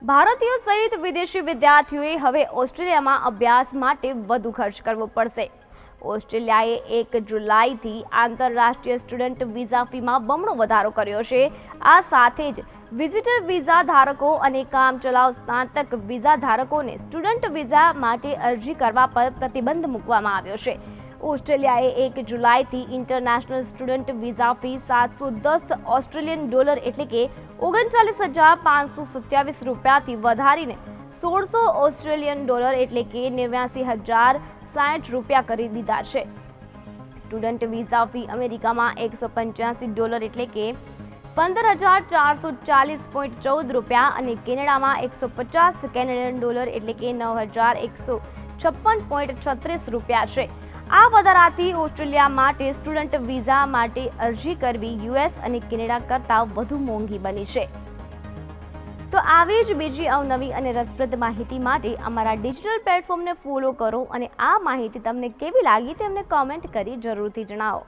ભારતીયો સહિત વિદેશી વિદ્યાર્થીઓએ હવે ઓસ્ટ્રેલિયામાં અભ્યાસ માટે વધુ ખર્ચ કરવો પડશે। ઓસ્ટ્રેલિયાએ 1 જુલાઈથી આંતરરાષ્ટ્રીય સ્ટુડન્ટ વિઝા ફીમાં બમણો વધારો કર્યો છે। આ સાથે જ વિઝિટર વિઝા ધારકો અને કામચલાઉ સ્નાતક વિઝા ધારકોને સ્ટુડન્ટ વિઝા માટે અરજી કરવા પર પ્રતિબંધ મૂકવામાં આવ્યો છે। ઓસ્ટ્રેલિયાએ 1 જુલાઈથી international student visa fee $710 Australian dollar એટલે કે 39,527 રૂપિયાથી વધારીને 1600 ઓસ્ટ્રેલિયન ડોલર એટલે કે 89,060 રૂપિયા કરી દીધા છે। સ્ટુડન્ટ વિઝા ફી અમેરિકામાં $185 એટલે કે 15,440.14 રૂપિયા અને કેનેડામાં $150 કેનેડિયન ડોલર એટલે કે 9,156.36 રૂપિયા છે। આ વધારાથી ઓસ્ટ્રેલિયા માટે સ્ટુડન્ટ વિઝા માટે અરજી કરવી યુએસ અને કેનેડા કરતાં વધુ મોંઘી બની છે। તો આવી જ બીજી અવનવી અને રસપ્રદ માહિતી માટે અમારા ડિજિટલ પ્લેટફોર્મને ફોલો કરો અને આ માહિતી તમને કેવી લાગી તે અમને કોમેન્ટ કરી જરૂરથી જણાવો।